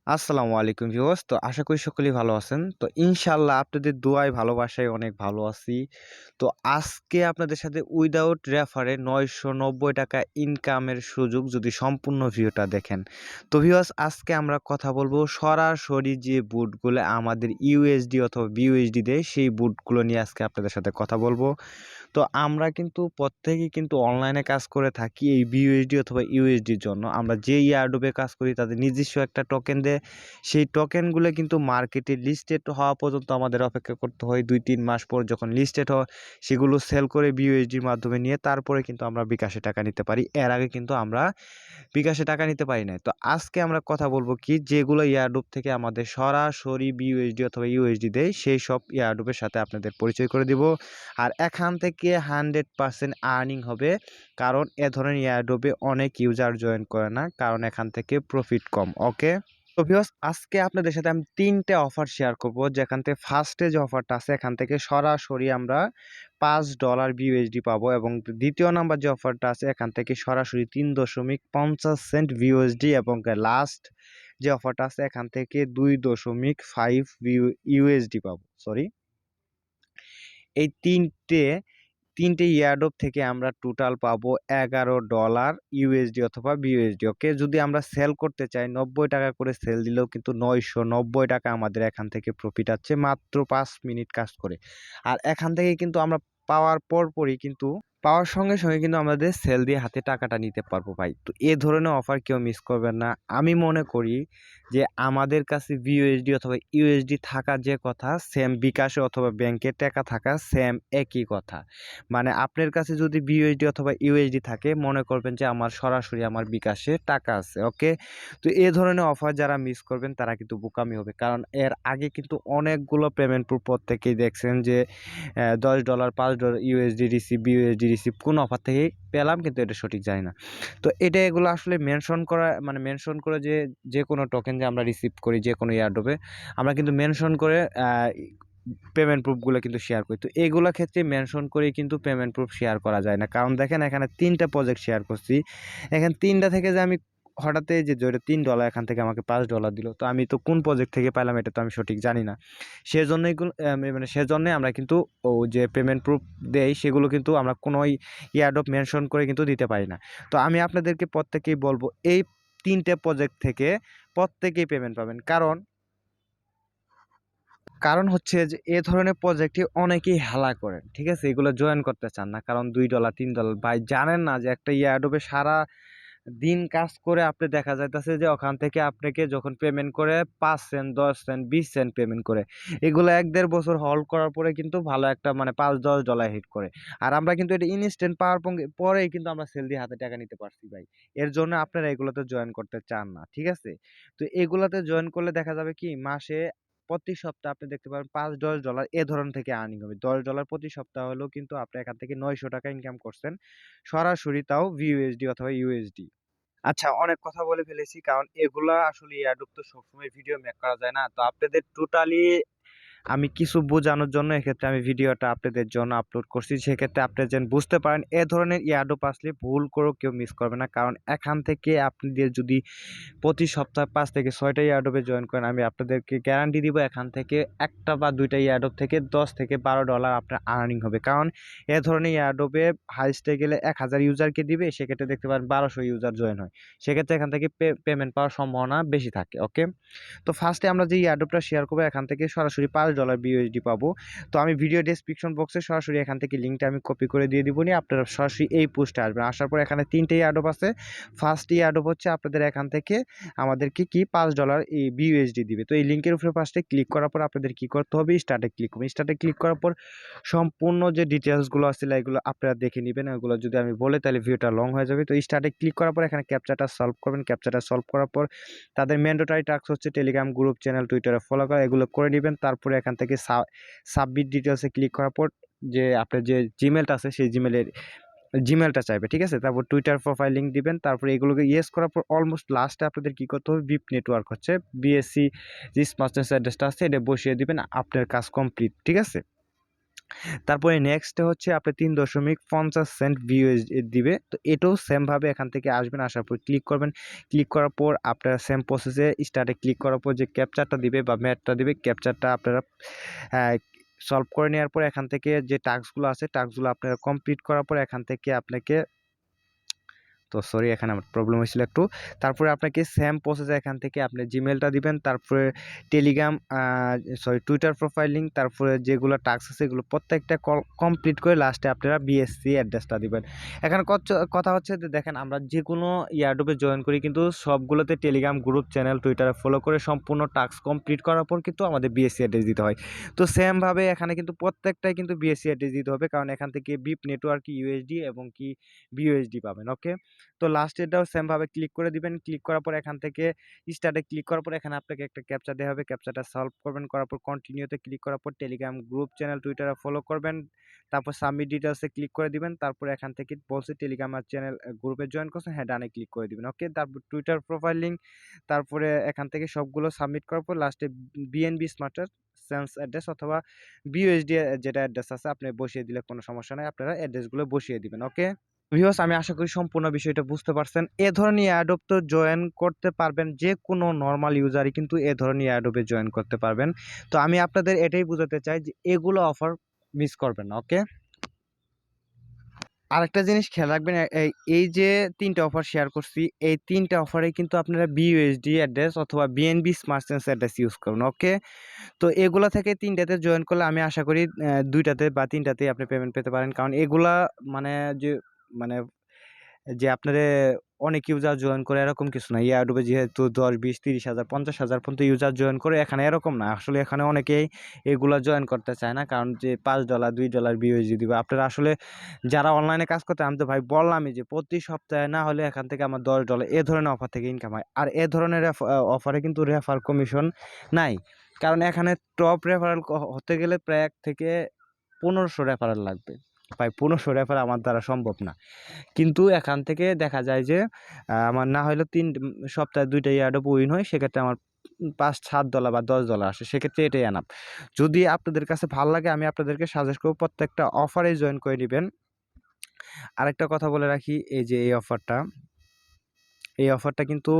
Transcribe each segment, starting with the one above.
আসসালামু আলাইকুম ভিউয়ার্স। তো আশা করি সকলেই ভালো আছেন। তো ইনশাআল্লাহ আপনাদের দোয়ায় ভালোবাসায় অনেক ভালো আছি। তো আজকে আপনাদের সাথে উইদাউট রেফারে ৳৯৯০ ইনকামের সুযোগ যদি সম্পূর্ণ ভিডিওটা দেখেন। তো ভিউয়ার্স আজকে আমরা কথা বলবো সরাসরি যে বুটগুলো আমাদের ইউএসডি অথবা বিইউএসডি দেয় সেই বুটগুলো নিয়ে আজকে আপনাদের সাথে কথা বলবো। তো আমরা কিন্তু প্রত্যেকেই কিন্তু অনলাইনে কাজ করে থাকি এই বিইউএসডি অথবা ইউএসডির জন্য। আমরা যে এয়ারড্রপে কাজ করি তাদের নিজস্ব একটা টোকেন দেয়। সেই টোকেনগুলো কিন্তু মার্কেটে লিস্টেড হওয়া পর্যন্ত আমাদের অপেক্ষা করতে হয় ২-৩ মাস পর যখন লিস্টেড হয় সেগুলো সেল করে বিইউএসডির মাধ্যমে নিয়ে তারপরে কিন্তু আমরা বিকাশে টাকা নিতে পারি। এর আগে কিন্তু আমরা বিকাশে টাকা নিতে পারি না। তো আজকে আমরা কথা বলবো কি যেগুলো এয়ারড্রপ থেকে আমাদের সরাসরি বিইউএসডি অথবা ইউএসডি দেয় সেই সব এয়ারড্রপের সাথে আপনাদের পরিচয় করে দিব। আর এখান থেকে 100% আর্নিং হবে। কারণ এ ধরনের এয়ারড্রপে অনেক ইউজার জয়েন করে না। কারণ এখান থেকে প্রফিট কম। ওকে? তো ভিউয়ার্স আজকে আপনাদের সাথে আমি ৩ টে অফার শেয়ার করব। যেখান থেকে ফার্স্টে যে অফারটা আছে এখান থেকে সরাসরি আমরা $৫ বিইউএসডি পাবো এবং দ্বিতীয় নাম্বার যে অফারটা আছে এখান থেকে সরাসরি ৩.৫০ বিইউএসডি এবং লাস্ট যে অফারটা আছে এখান থেকে ২.৫ ইউএসডি পাবো। সরি। এই ৩টে এয়ারড্রপ থেকে আমরা টোটাল পাবো $১১ ইউএসডি অথবা বিইউএসডি। ওকে? যদি আমরা সেল করতে চাই ৳৯০ করে সেল দিলেও কিন্তু ৳৯৯০ আমাদের এখান থেকে প্রফিট আছে মাত্র ৫ মিনিট কাজ করে। আর এখান থেকে কিন্তু আমরা পাওয়ার পরপরই কিন্তু পাওয়ার সঙ্গে, সঙ্গে কিন্তু আমাদের সেল দিয়ে হাতে টাকাটা নিতে পারবো ভাই। তো এ ধরনের অফার কেউ মিস করবেন না। আমি মনে করি যে আমাদের কাছে বিইউএসডি অথবা ইউএসডি থাকা যে কথা সেম বিকাশে অথবা ব্যাংকে টাকা থাকা সেম একই কথা। মানে আপনার কাছে যদি বিইউএসডি অথবা ইউএসডি থাকে মনে করবেন যে আমার সরাসরি আমার বিকাশে টাকা আছে। ওকে? তো এ ধরনের অফার যারা মিস করবেন তারা কিন্তু বোকামি হবে। কারণ এর আগে কিন্তু অনেকগুলো পেমেন্ট প্রুফ প্রত্যেকেই দেখছেন যে $১০ $৫ ইউএসডি রিসিভ, বিইউএসডি রিসিভ কোন অফার থেকেই পেলাম কিন্তু এটা সঠিক জানি না। তো এগুলো আসলে মেনশন করা মানে মেনশন করে যে কোনো টোকেন যে আমরা রিসিভ করি যেকোনো এয়ারড্রপে আমরা কিন্তু মেনশন করে পেমেন্ট প্রুফগুলো কিন্তু শেয়ার করি। তো এগুলা ক্ষেত্রে মেনশন করেই কিন্তু পেমেন্ট প্রুফ শেয়ার করা যায় না। কারণ দেখেন এখানে ৩ টা প্রজেক্ট শেয়ার করছি। এখানে ৩ টা থেকে যে আমি হঠাৎ এই যে ধরে $৩ এখান থেকে আমাকে $৫ দিল। তো আমি তো কোন প্রজেক্ট থেকে পাইলাম এটা তো আমি সঠিক জানি না। সেজন্যই মানে সেজন্যই আমরা কিন্তু যে পেমেন্ট প্রুফ দেই সেগুলো কিন্তু আমরা কোনো এয়ারড্রপ মেনশন করে কিন্তু দিতে পারি না। তো আমি আপনাদেরকে প্রত্যেককেই বলবো এই ৩ টে প্রজেক্ট থেকে প্রত্যেকেই পেমেন্ট পাবেন। কারণ হচ্ছে যে এ ধরনের প্রজেক্টে অনেকেই হেলা করেন। ঠিক আছে? এগুলো জয়েন করতে চান না। কারণ $২ $৩ ভাই জানেন না যে একটা এয়ারড্রপে সারাদিন কাজ করে আপনি দেখা যাইতেছে যে ওখান থেকে আপনাকে যখন পেমেন্ট করে ৫ সেন্ট, ১০ সেন্ট, ২০ সেন্ট পেমেন্ট করে। এগুলো ১-১.৫ বছর হোল্ড করার পরে কিন্তু ভালো একটা মানে $৫-১০ হিট করে। আর আমরা কিন্তু এটা ইনস্ট্যান্ট পাওয়ার পরেই কিন্তু আমরা সেল দিয়ে হাতে টাকা নিতে পারছি ভাই। এর জন্য আপনারা এগুলোতে জয়েন করতে চান না। ঠিক আছে? তো এগুলাতে জয়েন করলে দেখা যাবে কি মাসে প্রতি সপ্তাহে আপনি দেখতে পাবেন $৫-১০ এ ধরন থেকে আর্নিং হবে। $১০ প্রতি সপ্তাহ হলেও কিন্তু আপনি এখান থেকে ৳৯০০ ইনকাম করছেন। সরাসরি তাও বিইউএসডি অথবা ইউএসডি। আচ্ছা অনেক কথা বলে ফেলেছি কারণ এগুলা আসলে এয়ারড্রপ তো সবসময় ভিডিও মেক করা যায় না। তো আপনাদের টোটালি আমি কিছু বোঝানোর জন্য এক্ষেত্রে আমি ভিডিওটা আপনাদের জন্য আপলোড করছি। সেক্ষেত্রে আপনারা যেন বুঝতে পারেন এ ধরনের এয়ারড্রপ আসলে ভুল করেও কেউ মিস করবে না। কারণ এখান থেকে আপনাদের যদি প্রতি সপ্তাহে ৫ থেকে ৬ টা এয়ারড্রপে জয়েন করেন আমি আপনাদেরকে গ্যারান্টি দিব এখান থেকে ১ টা বা ২ টা এয়ারড্রপ থেকে $১০ থেকে $১২ আপনার আর্নিং হবে। কারণ এ ধরনের এয়ারড্রপে হাইয়েস্টে গেলে ১,০০০ ইউজারকে দিবে সেক্ষেত্রে দেখতে পারেন ১,২০০ ইউজার জয়েন হয়। সেক্ষেত্রে এখান থেকে পেমেন্ট পাওয়ার সম্ভাবনা বেশি থাকে। ওকে? তো ফার্স্টে আমরা যে এয়ারড্রপটা শেয়ার করবো এখান থেকে সরাসরি $৫ বিইউএসডি পাবো। তো আমি ভিডিও ডেসক্রিপশন বক্সে সরাসরি এখান থেকে লিঙ্কটা আমি কপি করে দিয়ে দিবনি। আপনারা সরাসরি এই পোস্টে আসবেন। আসার পর এখানে ৩ টে এয়ারড্রপ আছে। ফার্স্ট এয়ারড্রপ হচ্ছে আপনাদের এখান থেকে আমাদেরকে কি $৫ এই বিইউএসডি দিবে। তো এই লিঙ্কের উপরে ফার্স্টে ক্লিক করার পর আপনাদের কি করতে হবে? স্টার্টে ক্লিক করবেন। স্টার্টে ক্লিক করার পর সম্পূর্ণ যে ডিটেইলসগুলো আছে এগুলো আপনারা দেখে নিবেন। ওগুলো যদি আমি বলি তাহলে ভিডিওটা লং হয়ে যাবে। তো স্টার্টে ক্লিক করার পর এখানে ক্যাপচাটা সলভ করবেন। ক্যাপচাটা সলভ করার পর তাদের ম্যান্ডেটরি টাস্ক হচ্ছে টেলিগ্রাম গ্রুপ, চ্যানেল, টুইটারে ফলো করা এগুলো করে নিবেন। তারপরে এখান থেকে সাবমিট ডিটেইলসে ক্লিক করার পর যে আপনার যে জিমেইলটা আছে সেই জিমেইলটা চাইবে। ঠিক আছে? তারপর টুইটার প্রোফাইল লিংক দিবেন। তারপরে এগুলোকে ইয়েস করার পর অলমোস্ট লাস্টে আপনাদের কি করতে হবে? বিপ নেটওয়ার্ক হচ্ছে বিএসসি যে স্মার্টনেস অ্যাড্রেসটা আছে এটা বসিয়ে দিবেন। আপনার কাজ কমপ্লিট। ঠিক আছে? তারপরে নেক্সট হচ্ছে আপনি 3.50 সেন্ট বিইউএসডি দিবে। তো এটাও সেমভাবে এখান থেকে আসবেন, আসার পর ক্লিক করবেন। ক্লিক করার পর আপনারা সেম প্রসেসে স্টার্টে ক্লিক করার পর যে ক্যাপচারটা দিবে বা ম্যাথটা দিবে, ক্যাপচারটা আপনারা সলভ করে নেওয়ার পর এখান থেকে যে টাস্কগুলো আছে টাস্কগুলো আপনারা কমপ্লিট করার পর এখান থেকে আপনাকে, তো সরি এখানে আমার প্রবলেম হয়েছিল একটু। তারপরে আপনাকে সেম প্রসেসে এখান থেকে আপনি জিমেলটা দিবেন, তারপরে টেলিগ্রাম টুইটার প্রোফাইল লিঙ্ক, তারপরে যেগুলো টাস্ক আছে এগুলো প্রত্যেকটা কমপ্লিট করে লাস্টে আপনারা বিএসসি অ্যাড্রেসটা দিবেন। এখানে কথা হচ্ছে যে দেখেন আমরা যে কোনো ইয়ারডোপে জয়েন করি কিন্তু সবগুলোতে টেলিগ্রাম গ্রুপ চ্যানেল টুইটারে ফলো করে সম্পূর্ণ টাস্ক কমপ্লিট করার পর কিন্তু আমাদের বিএসসি অ্যাড্রেস দিতে হয়। তো সেমভাবে এখানে কিন্তু প্রত্যেকটাই কিন্তু বিএসসি অ্যাড্রেস দিতে হবে, কারণ এখান থেকে বিপ নেটওয়ার্ক ইউএসডি এবং কি বিইউএসডি পাবেন। ওকে, তো লাস্টেরটাও সেমভাবে ক্লিক করে দিবেন। ক্লিক করার পর এখান থেকে স্টার্টে ক্লিক করার পর এখানে আপনাকে একটা ক্যাপচা দেওয়া হবে, ক্যাপচাটা সলভ করবেন, করার পর কন্টিনিউতে ক্লিক করার পর টেলিগ্রাম গ্রুপ চ্যানেল টুইটারে ফলো করবেন, তারপর সাবমিট ডিটেলসে ক্লিক করে দিবেন। তারপর এখান থেকে বলছে টেলিগ্রাম আর চ্যানেল গ্রুপে জয়েন করছেন, হ্যাঁ ডানে ক্লিক করে দিবেন। ওকে, তারপর টুইটার প্রোফাইল লিঙ্ক, তারপরে এখান থেকে সবগুলো সাবমিট করার পর লাস্টে বিএনবি স্মার্টার সেন্স অ্যাড্রেস অথবা বিইউএসডি যেটা অ্যাড্রেস আছে আপনি বসিয়ে দিলে কোনো সমস্যা নাই, আপনারা অ্যাড্রেসগুলো বসিয়ে দিবেন। ওকে ভিউয়ার্স, আমি আশা করি সম্পূর্ণ বিষয়টা বুঝতে পারছেন। এ ধরনের অ্যাডোব তো জয়েন করতে পারবেন, যে কোনো নর্মাল ইউজারই কিন্তু এ ধরনের অ্যাডোবে জয়েন করতে পারবেন। তো আমি আপনাদের এটাই বোঝাতে চাই যে এগুলো অফার মিস করবেন না। ওকে, আরেকটা জিনিস খেয়াল রাখবেন, এই যে 3টা অফার শেয়ার করছি এই 3টা অফারে কিন্তু আপনারা বিইউএসডি অ্যাড্রেস অথবা BNB smart sense address use করুন। ওকে, তো এগুলা থেকে 3টাতে জয়েন করলে আমি আশা করি 2টাতে বা 3টাতেই আপনি পেমেন্ট পেতে পারেন, কারণ এগুলা মানে যে মানে যে আপনারে অনেক ইউজার জয়েন করে এরকম কিছু না। ইয়ারডুবে যেহেতু 10, 20, 30 হাজার, 50 হাজার পর্যন্ত ইউজার জয়েন করে, এখানে এরকম না। আসলে এখানে অনেকেই এগুলা জয়েন করতে চায় না, কারণ যে $5 $2 বিওজি দিবে। আপনারা আসলে যারা অনলাইনে কাজ করতে, আমি তো ভাই বললামই যে প্রতি সপ্তাহে না হলে এখান থেকে আমার $10 এ ধরনের অফার থেকে ইনকাম হয়। আর এ ধরনের অফারে কিন্তু রেফার কমিশন নাই, কারণ এখানে টপ রেফারেল হতে গেলে প্রায় 1 থেকে 1500 রেফারেল লাগবে। ভাই 1500 রেফার আমার দ্বারা সম্ভব না। কিন্তু এখান থেকে দেখা যায় যে আমার না হলেও 3 সপ্তাহে 2টা ইয়ারড্রপ উইন হয়, সেক্ষেত্রে আমার $5-7 বা $10 আসে, সেক্ষেত্রে এটাই এনাফ। যদি আপনাদের কাছে ভালো লাগে আমি আপনাদেরকে সাজেস্ট করব প্রত্যেকটা অফারে জয়েন করে নেবেন। আরেকটা কথা বলে রাখি, এই যে এই অফারটা কিন্তু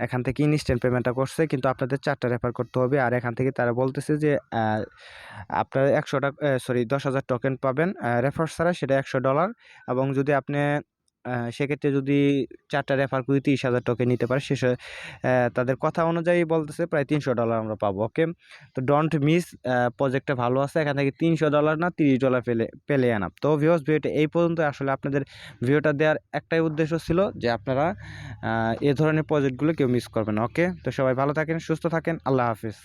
এখান থেকে ইনস্ট্যান্ট পেমেন্টটা করছে, কিন্তু আপনাদের 4টা রেফার করতে হবে। আর এখান থেকে তারা বলতেছে যে আপনারা 100 টাকা 10,000 টোকেন পাবেন রেফার ছাড়া, সেটা $100। এবং যদি আপনি সেক্ষেত্রে যদি 4টা রেফার করে 30,000 টোকেন নিতে পারে, শেষে তাদের কথা অনুযায়ী বলতেছে প্রায় $300 আমরা পাবো। ওকে, তো ডোন্ট মিস, প্রজেক্টটা ভালো আছে, এখান থেকে $300 না $30 পেলে এনাফ। তো ভিউয়ার্স, ভিডিওটা এই পর্যন্ত। আসলে আপনাদের ভিডিওটা দেওয়ার একটাই উদ্দেশ্য ছিল যে আপনারা এ ধরনের প্রজেক্টগুলো কেউ মিস করবেন না। ওকে, তো সবাই ভালো থাকেন, সুস্থ থাকেন, আল্লাহ হাফিজ।